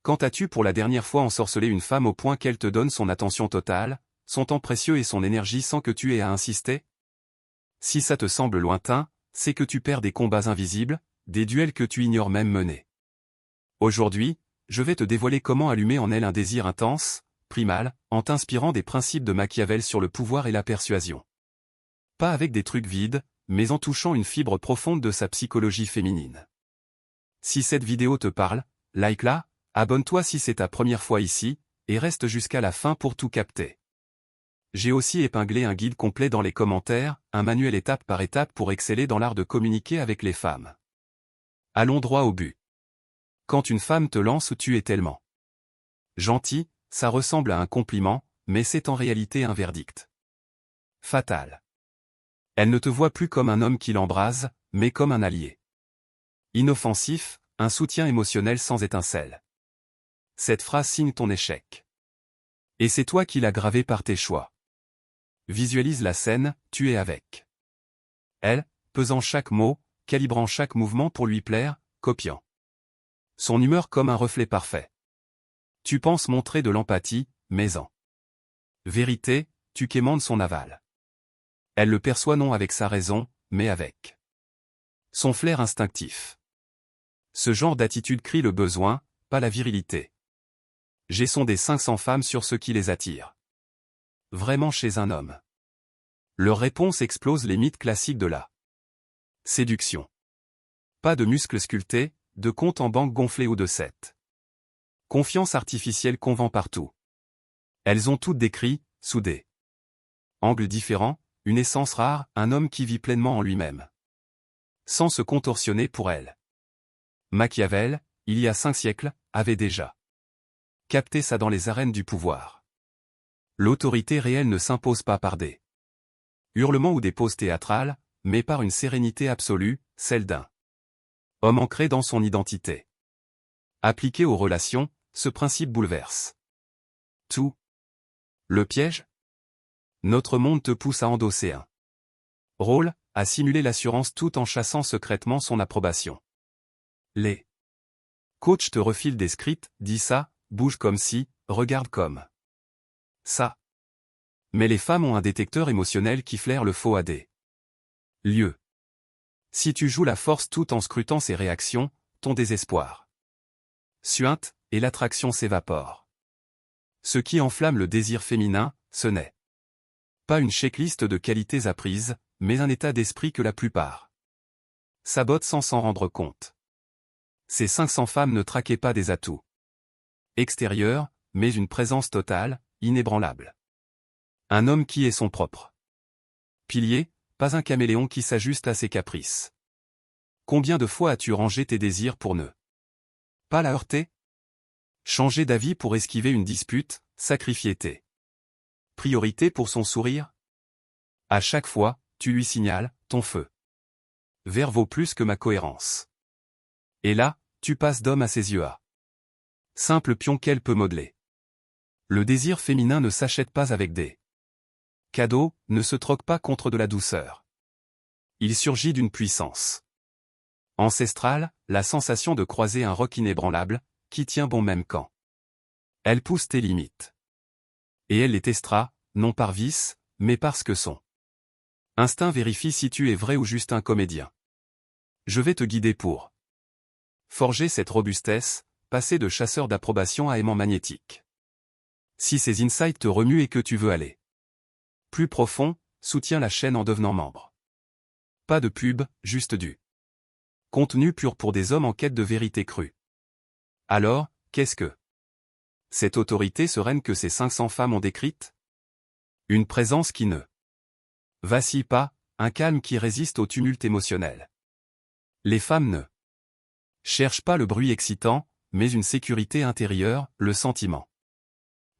Quand as-tu pour la dernière fois ensorcelé une femme au point qu'elle te donne son attention totale, son temps précieux et son énergie sans que tu aies à insister? Si ça te semble lointain, c'est que tu perds des combats invisibles, des duels que tu ignores même mener. Aujourd'hui, je vais te dévoiler comment allumer en elle un désir intense, primal, en t'inspirant des principes de Machiavel sur le pouvoir et la persuasion. Pas avec des trucs vides, mais en touchant une fibre profonde de sa psychologie féminine. Si cette vidéo te parle, like-la, abonne-toi si c'est ta première fois ici, et reste jusqu'à la fin pour tout capter. J'ai aussi épinglé un guide complet dans les commentaires, un manuel étape par étape pour exceller dans l'art de communiquer avec les femmes. Allons droit au but. Quand une femme te lance, tu es tellement gentil, ça ressemble à un compliment, mais c'est en réalité un verdict fatal. Elle ne te voit plus comme un homme qui l'embrase, mais comme un allié. Inoffensif, un soutien émotionnel sans étincelle. Cette phrase signe ton échec. Et c'est toi qui l'as gravé par tes choix. Visualise la scène, tu es avec elle, pesant chaque mot, calibrant chaque mouvement pour lui plaire, copiant son humeur comme un reflet parfait. Tu penses montrer de l'empathie, mais en vérité, tu quémandes son aval. Elle le perçoit non avec sa raison, mais avec son flair instinctif. Ce genre d'attitude crie le besoin, pas la virilité. J'ai sondé 500 femmes sur ce qui les attire vraiment chez un homme. Leur réponse explose les mythes classiques de la séduction. Pas de muscles sculptés, de comptes en banque gonflés ou de 7. Confiance artificielle qu'on vend partout. Elles ont toutes décrit, sous des angles différents, une essence rare, un homme qui vit pleinement en lui-même. Sans se contorsionner pour elle. Machiavel, il y a 5 siècles, avait déjà capté ça dans les arènes du pouvoir. L'autorité réelle ne s'impose pas par des hurlements ou des poses théâtrales, mais par une sérénité absolue, celle d'un homme ancré dans son identité. Appliqué aux relations, ce principe bouleverse tout. Le piège? Notre monde te pousse à endosser un rôle, à simuler l'assurance tout en chassant secrètement son approbation. Les coachs te refilent des scripts, dis ça, bouge comme si, regarde comme ça. Mais les femmes ont un détecteur émotionnel qui flaire le faux à des lieux. Si tu joues la force tout en scrutant ses réactions, ton désespoir suinte, et l'attraction s'évapore. Ce qui enflamme le désir féminin, ce n'est pas une checklist de qualités apprises, mais un état d'esprit que la plupart sabotent sans s'en rendre compte. Ces 500 femmes ne traquaient pas des atouts extérieurs, mais une présence totale, inébranlable. Un homme qui est son propre pilier, pas un caméléon qui s'ajuste à ses caprices. Combien de fois as-tu rangé tes désirs pour ne pas la heurter? Changer d'avis pour esquiver une dispute, sacrifier tes priorités pour son sourire? À chaque fois, tu lui signales, ton feu vert vaut plus que ma cohérence. Et là, tu passes d'homme à ses yeux à simple pion qu'elle peut modeler. Le désir féminin ne s'achète pas avec des cadeaux, ne se troque pas contre de la douceur. Il surgit d'une puissance ancestrale, la sensation de croiser un roc inébranlable, qui tient bon même quand elle pousse tes limites. Et elle les testera, non par vice, mais parce que son instinct vérifie si tu es vrai ou juste un comédien. Je vais te guider pour forger cette robustesse, passer de chasseur d'approbation à aimant magnétique. Si ces insights te remuent et que tu veux aller plus profond, soutiens la chaîne en devenant membre. Pas de pub, juste du contenu pur pour des hommes en quête de vérité crue. Alors, qu'est-ce que cette autorité sereine que ces 500 femmes ont décrite? Une présence qui ne vacille pas, un calme qui résiste au tumulte émotionnel. Les femmes ne cherchent pas le bruit excitant, mais une sécurité intérieure, le sentiment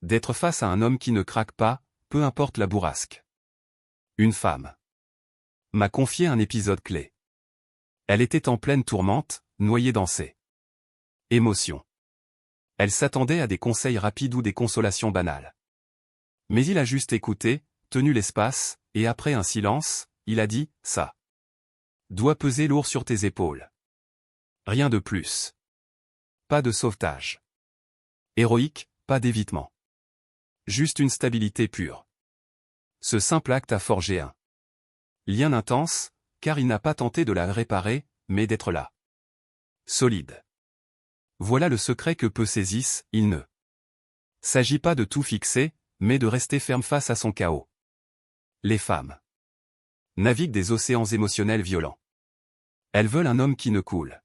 d'être face à un homme qui ne craque pas, peu importe la bourrasque. Une femme m'a confié un épisode clé. Elle était en pleine tourmente, noyée dans ses émotions. Elle s'attendait à des conseils rapides ou des consolations banales. Mais il a juste écouté, tenu l'espace, et après un silence, il a dit, ça doit peser lourd sur tes épaules. Rien de plus. Pas de sauvetage. Héroïque, pas d'évitement. Juste une stabilité pure. Ce simple acte a forgé un lien intense, car il n'a pas tenté de la réparer, mais d'être là. Solide. Voilà le secret que peut saisir, il ne s'agit pas de tout fixer, mais de rester ferme face à son chaos. Les femmes naviguent des océans émotionnels violents. Elles veulent un homme qui ne coule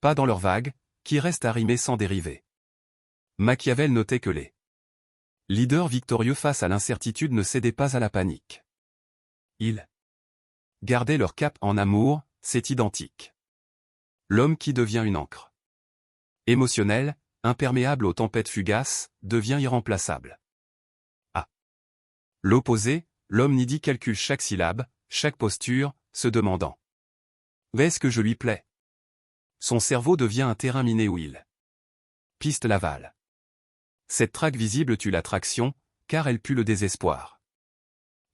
pas dans leurs vagues, qui reste arrimé sans dériver. Machiavel notait que les leaders victorieux face à l'incertitude ne cédaient pas à la panique. Ils gardaient leur cap en amour, c'est identique. L'homme qui devient une ancre émotionnelle, imperméable aux tempêtes fugaces, devient irremplaçable. À l'opposé, l'homme nidi calcule chaque syllabe, chaque posture, se demandant « Est-ce que je lui plais ?» Son cerveau devient un terrain miné où il piste l'aval. Cette traque visible tue l'attraction, car elle pue le désespoir.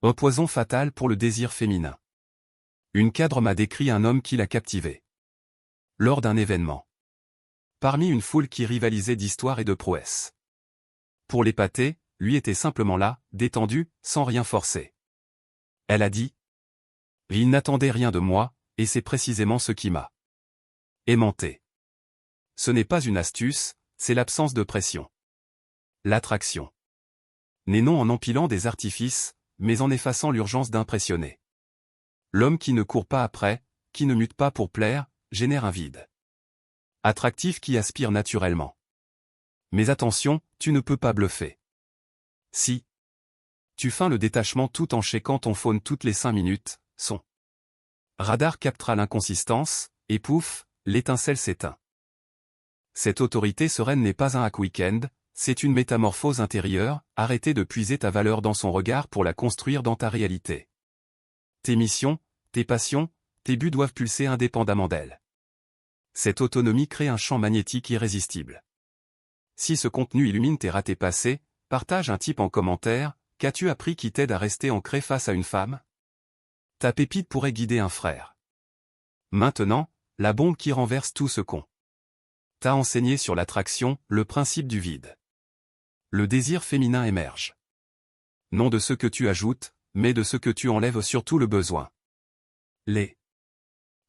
Un poison fatal pour le désir féminin. Une cadre m'a décrit un homme qui l'a captivé. Lors d'un événement. Parmi une foule qui rivalisait d'histoire et de prouesse. Pour l'épater, lui était simplement là, détendu, sans rien forcer. Elle a dit. Il n'attendait rien de moi, et c'est précisément ce qui m'a aimanté. Ce n'est pas une astuce, c'est l'absence de pression. L'attraction n'est non en empilant des artifices, mais en effaçant l'urgence d'impressionner. L'homme qui ne court pas après, qui ne mute pas pour plaire, génère un vide. Attractif qui aspire naturellement. Mais attention, tu ne peux pas bluffer. Si tu feins le détachement tout en checkant ton phone toutes les 5 minutes, son radar captera l'inconsistance, et pouf, l'étincelle s'éteint. Cette autorité sereine n'est pas un hack week-end, c'est une métamorphose intérieure, arrêtez de puiser ta valeur dans son regard pour la construire dans ta réalité. Tes missions, tes passions, tes buts doivent pulser indépendamment d'elle. Cette autonomie crée un champ magnétique irrésistible. Si ce contenu illumine tes ratés passés, partage un tip en commentaire, qu'as-tu appris qui t'aide à rester ancré face à une femme? Ta pépite pourrait guider un frère. Maintenant, la bombe qui renverse tout ce qu'on t'a enseigné sur l'attraction, le principe du vide. Le désir féminin émerge. Non de ce que tu ajoutes, mais de ce que tu enlèves, surtout le besoin. Les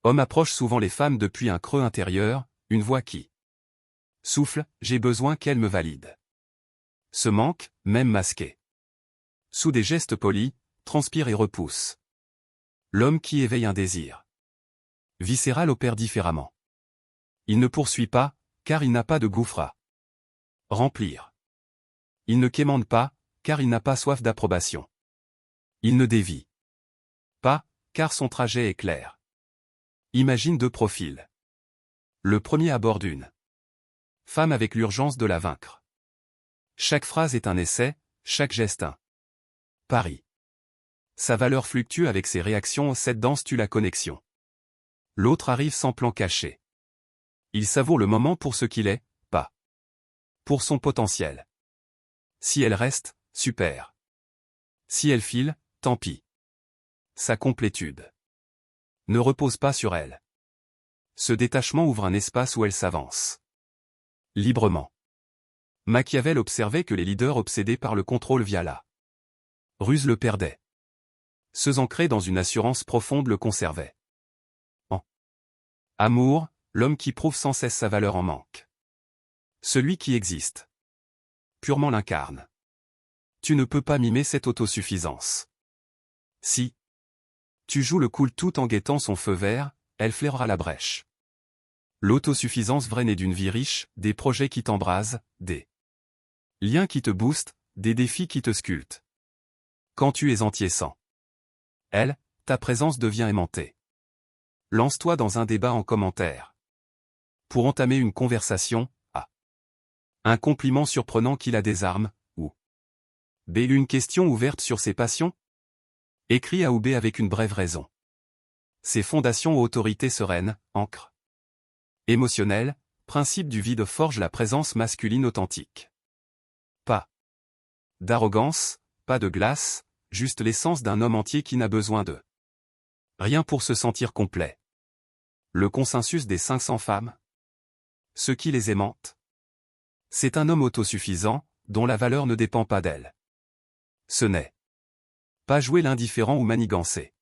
hommes approchent souvent les femmes depuis un creux intérieur, une voix qui souffle, j'ai besoin qu'elle me valide. Ce manque, même masqué. Sous des gestes polis, transpire et repousse. L'homme qui éveille un désir viscéral opère différemment. Il ne poursuit pas, car il n'a pas de gouffre à remplir. Il ne quémande pas, car il n'a pas soif d'approbation. Il ne dévie pas, car son trajet est clair. Imagine 2 profils. Le premier aborde une femme avec l'urgence de la vaincre. Chaque phrase est un essai, chaque geste un pari. Sa valeur fluctue avec ses réactions, cette danse tue la connexion. L'autre arrive sans plan caché. Il savoure le moment pour ce qu'il est, pas pour son potentiel. Si elle reste, super. Si elle file, tant pis. Sa complétude ne repose pas sur elle. Ce détachement ouvre un espace où elle s'avance librement. Machiavel observait que les leaders obsédés par le contrôle via la ruse le perdaient. Ceux ancrés dans une assurance profonde le conservaient. En amour, l'homme qui prouve sans cesse sa valeur en manque. Celui qui existe purement l'incarne. Tu ne peux pas mimer cette autosuffisance. Si tu joues le cool tout en guettant son feu vert, elle flairera la brèche. L'autosuffisance vraie naît d'une vie riche, des projets qui t'embrasent, des liens qui te boostent, des défis qui te sculptent. Quand tu es entier sans elle, ta présence devient aimantée. Lance-toi dans un débat en commentaire. Pour entamer une conversation, A. Un compliment surprenant qui la désarme, ou B. Une question ouverte sur ses passions. Écris A ou B avec une brève raison. Ses fondations aux autorités sereines, ancre émotionnelle, principe du vide forge la présence masculine authentique. Pas d'arrogance, pas de glace, juste l'essence d'un homme entier qui n'a besoin de rien pour se sentir complet. Le consensus des 500 femmes. Ceux qui les aimantent C'est un homme autosuffisant, dont la valeur ne dépend pas d'elle. Ce n'est pas jouer l'indifférent ou manigancer.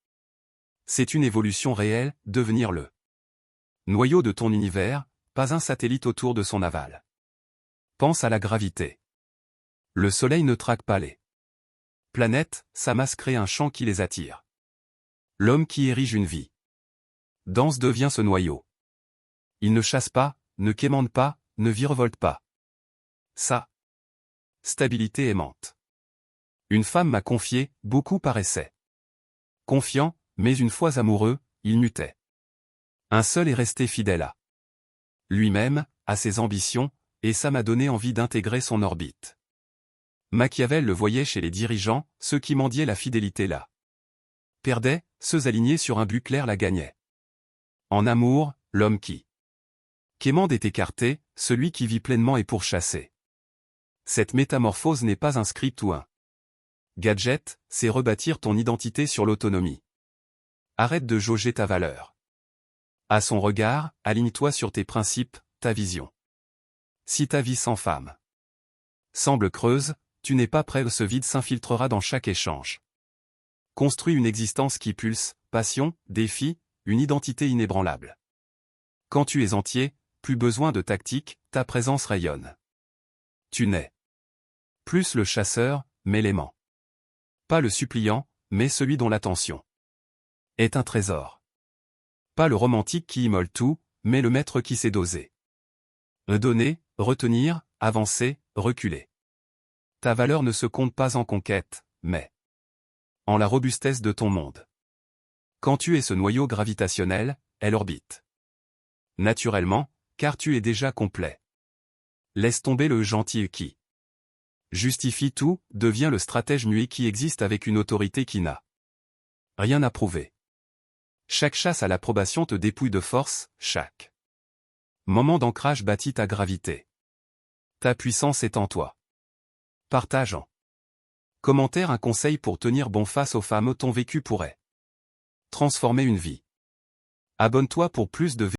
C'est une évolution réelle, devenir le noyau de ton univers, pas un satellite autour de son aval. Pense à la gravité. Le soleil ne traque pas les planètes, sa masse crée un champ qui les attire. L'homme qui érige une vie dense devient ce noyau. Il ne chasse pas, ne quémande pas, ne virevolte pas. Sa stabilité aimante. Une femme m'a confié, beaucoup paraissaient confiants, mais une fois amoureux, il mutait. Un seul est resté fidèle à lui-même, à ses ambitions, et ça m'a donné envie d'intégrer son orbite. Machiavel le voyait chez les dirigeants, ceux qui mendiaient la fidélité la perdaient, ceux alignés sur un but clair la gagnaient. En amour, l'homme qui quémande est écarté, celui qui vit pleinement est pourchassé. Cette métamorphose n'est pas un script ou un gadget, c'est rebâtir ton identité sur l'autonomie. Arrête de jauger ta valeur. À son regard, aligne-toi sur tes principes, ta vision. Si ta vie sans femme semble creuse, tu n'es pas prêt, ce vide s'infiltrera dans chaque échange. Construis une existence qui pulse, passion, défi, une identité inébranlable. Quand tu es entier, plus besoin de tactique, ta présence rayonne. Tu n'es plus le chasseur, mais l'aimant. Pas le suppliant, mais celui dont l'attention est un trésor. Pas le romantique qui immole tout, mais le maître qui sait doser. Donner, retenir, avancer, reculer. Ta valeur ne se compte pas en conquête, mais en la robustesse de ton monde. Quand tu es ce noyau gravitationnel, elle orbite naturellement, car tu es déjà complet. Laisse tomber le gentil qui justifie tout, devient le stratège muet qui existe avec une autorité qui n'a rien à prouver. Chaque chasse à l'approbation te dépouille de force, chaque moment d'ancrage bâtit ta gravité. Ta puissance est en toi. Partage en commentaire un conseil pour tenir bon face aux femmes. Ton vécu pourrait transformer une vie. Abonne-toi pour plus de